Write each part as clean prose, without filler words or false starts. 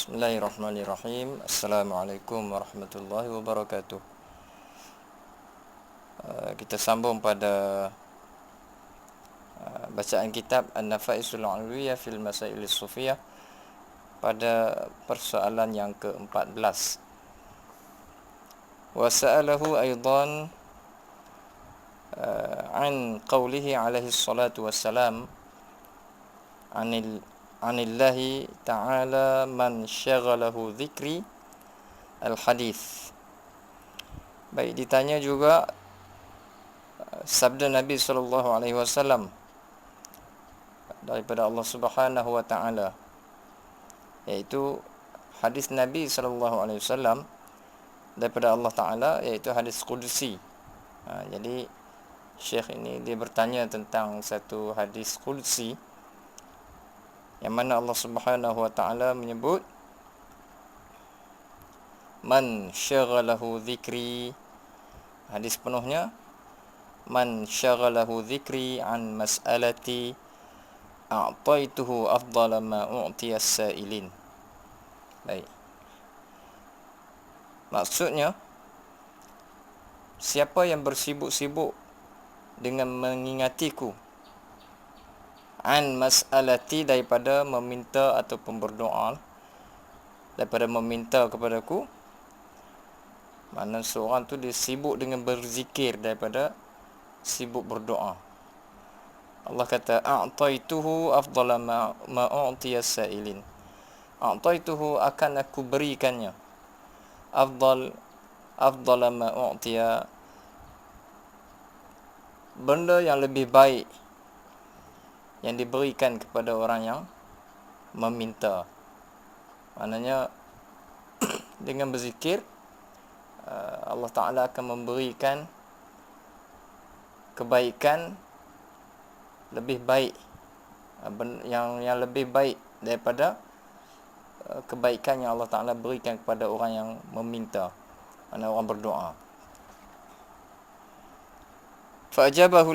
Bismillahirrahmanirrahim. Assalamualaikum warahmatullahi wabarakatuh. Kita sambung pada bacaan kitab An-Nafaisul 'Alawiyah fil Masail As-Sufiyah pada persoalan yang ke-14. Wa sa'alahu aidan an qawlihi alaihi salatu wassalam Anillahi ta'ala man syaghalahu dhikri al-hadith. Baik, ditanya juga sabda Nabi SAW daripada Allah Subhanahu wa taala, iaitu hadis Nabi SAW daripada Allah Taala, iaitu hadis qudsi. Jadi Syekh ini dia bertanya tentang satu hadis qudsi yang mana Allah Subhanahu wa taala menyebut man syaghalahu dzikri. Hadis penuhnya, man syaghalahu dzikri an mas'alati a'taituhu afdala ma u'tiya as-sa'ilin. Baik. Maksudnya, siapa yang bersibuk-sibuk dengan mengingatiku, an mas'alati, daripada meminta ataupun berdoa, daripada meminta kepadaku, mana seorang tu dia sibuk dengan berzikir daripada sibuk berdoa. Allah kata a'taituhu afdala ma u'tiya as-sa'ilin. A'taituhu, akan aku berikannya, afdala ma u'tiya, benda yang lebih baik yang diberikan kepada orang yang meminta. Maknanya dengan berzikir Allah Ta'ala akan memberikan kebaikan lebih baik, yang lebih baik daripada kebaikan yang Allah Ta'ala berikan kepada orang yang meminta, maknanya orang berdoa. Fa'ajabahu,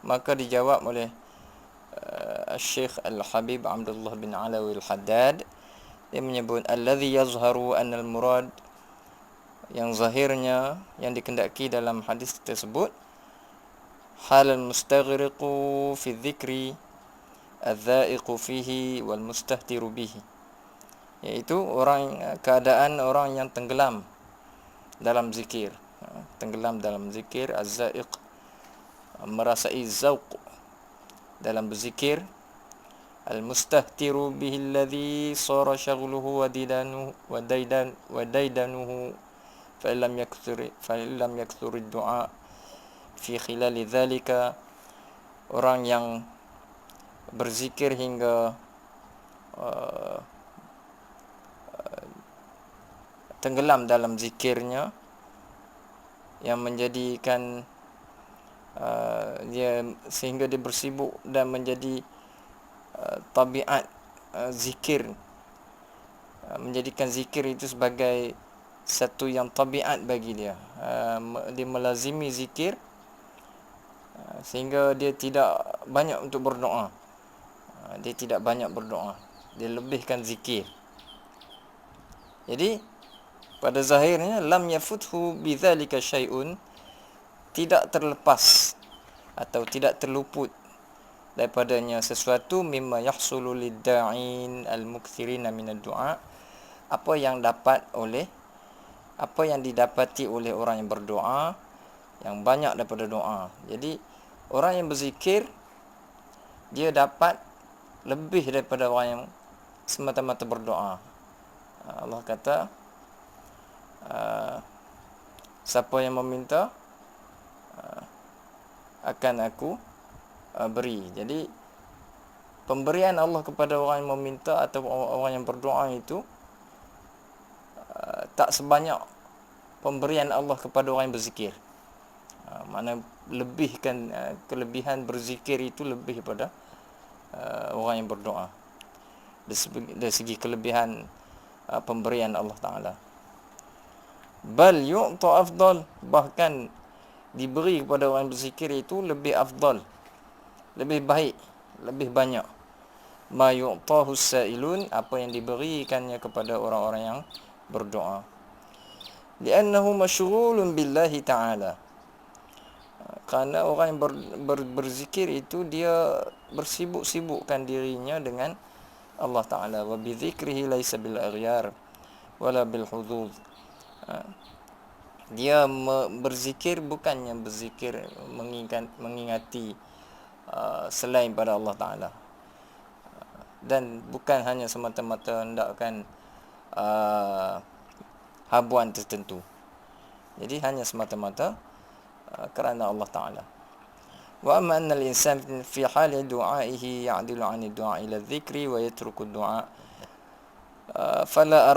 maka dijawab oleh Syekh Al-Habib Abdullah bin Alawi Al-Haddad. Dia menyebut alladhi yazharu anna al-murad, yang zahirnya, yang dikendaki dalam hadis tersebut, hal al-mustaghriqu fi dhikri adh-dha'iqu fihi wal mustahtiru bihi, iaitu keadaan orang yang tenggelam dalam zikir, az-za'iq, merasai zauq dalam berzikir, al-mustahtiru bihi alladhi sara shaghluhu wa daidanuhu fa illam yakthur ad-du'a fi khilali dhalika, orang yang berzikir hingga tenggelam dalam zikirnya, yang menjadikan dia sehingga dia bersibuk dan menjadi tabiat zikir, menjadikan zikir itu sebagai satu yang tabiat bagi dia. Dia melazimi zikir sehingga dia tidak banyak untuk berdoa. Dia lebihkan zikir. Jadi pada zahirnya lam yafuthu bidzalika syai'un, tidak terlepas atau tidak terluput daripadanya sesuatu, mimma yahsulu lid-da'in al-mukthirina min ad-du'a, apa yang didapati oleh orang yang berdoa, yang banyak daripada doa. Jadi orang yang berzikir, dia dapat lebih daripada orang yang semata-mata berdoa. Allah kata siapa yang meminta akan aku beri. Jadi pemberian Allah kepada orang yang meminta atau orang yang berdoa itu tak sebanyak pemberian Allah kepada orang yang berzikir. Mana lebihkan kelebihan berzikir itu lebih daripada orang yang berdoa dari segi kelebihan pemberian Allah Ta'ala. Bal yu'ta afdal, bahkan diberi kepada orang yang berzikir itu lebih afdal, lebih baik, lebih banyak. ma yu'tahu as-sa'ilun, apa yang diberikannya kepada orang-orang yang berdoa. Li'annahu masyghulun billahi ta'ala. Kerana orang yang berzikir itu dia bersibuk-sibukkan dirinya dengan Allah Ta'ala. Wa bi dzikrihi laisa bil aghyar wala bil hudud. Dia berzikir bukannya berzikir mengingati selain pada Allah Ta'ala, dan bukan hanya semata-mata hendakkan habuan tertentu. Jadi hanya semata-mata kerana Allah Ta'ala. Wa amma anna al-insan fi hali du'aihi ya'dilu 'an ad-du'a ila adh-dhikri wa yatruku ad-du'a fala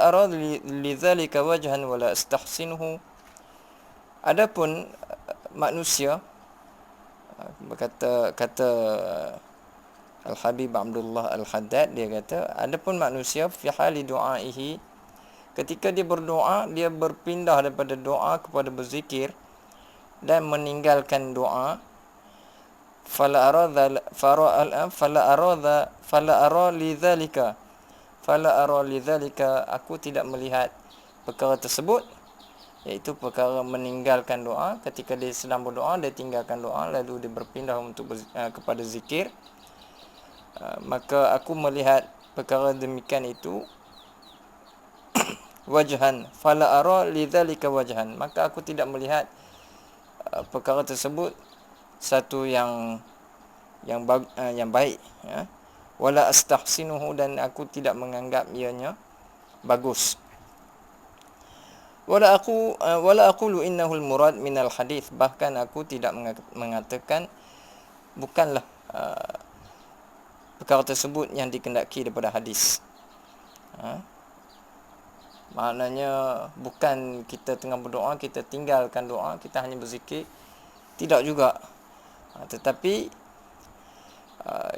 arad lidzalika wajhan wala astahsinuhu. Adapun manusia, kata Al-Habib Abdullah Al-Haddad, dia kata adapun manusia fi hali du'aihi, ketika dia berdoa, dia berpindah daripada doa kepada berzikir dan meninggalkan doa. Fala ara lidzalika, aku tidak melihat perkara tersebut, iaitu perkara meninggalkan doa. Ketika dia sedang berdoa, dia tinggalkan doa lalu dia berpindah untuk kepada zikir, maka aku melihat perkara demikian itu wajhan, fala ara lidzalika wajhan, maka aku tidak melihat perkara tersebut satu yang baik, ya. Wala astahsinuhu, dan aku tidak menganggap ianya bagus. Wala aqulu innahu al-murad min al-hadith, bahkan aku tidak mengatakan bukanlah perkara tersebut yang dikendaki daripada hadis. Maknanya bukan kita tengah berdoa kita tinggalkan doa, kita hanya berzikir, tidak juga. Tetapi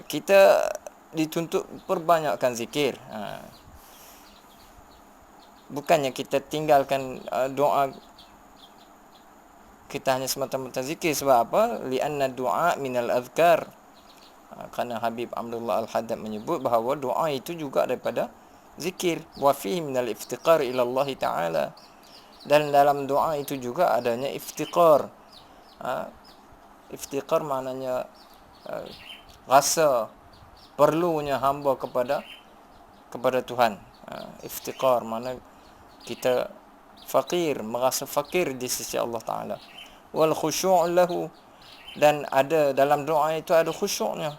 kita dituntut perbanyakkan zikir. Bukannya kita tinggalkan doa, kita hanya semata-mata zikir. Sebab apa? Li'anna du'a minal azkar. Kerana Habib Abdullah Al-Haddad menyebut bahawa doa itu juga daripada zikir. Wa fihi minal iftiqar ila Allah Ta'ala, dan dalam doa itu juga adanya iftiqar. Iftiqar maknanya rasa perlunya hamba kepada Tuhan. Iftiqar makna kita fakir, merasa fakir di sisi Allah Ta'ala. Wal khusyu' lahu, dan ada dalam doa itu ada khusyuknya.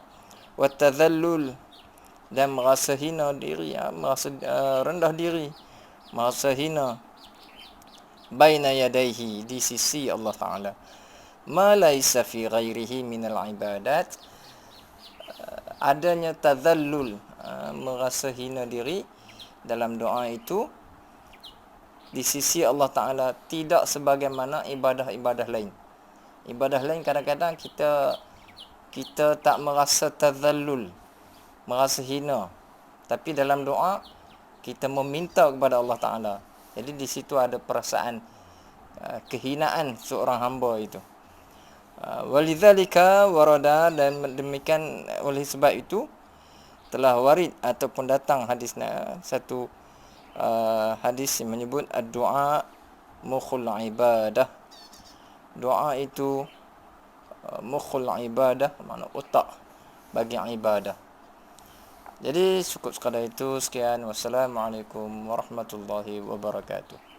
Wat tadhallul, dan merasa hina diri, merasa rendah diri, merasa hina baina yadayhi, di sisi Allah Ta'ala. Ma laisa fi ghairihi minal ibadat, adanya tadhallul, merasa hina diri dalam doa itu di sisi Allah Ta'ala, tidak sebagaimana ibadah-ibadah lain. Ibadah lain kadang-kadang kita tak merasa tadhallul, merasa hina, tapi dalam doa kita meminta kepada Allah Ta'ala. Jadi di situ ada perasaan kehinaan seorang hamba itu. Walidzalika warada, dan demikian oleh sebab itu telah warid ataupun datang satu hadis yang menyebut ad-du'a mukhul ibadah. Doa itu mukhul ibadah, makna otak bagi ibadah. Jadi cukup sekadar itu. Sekian, wassalamualaikum warahmatullahi wabarakatuh.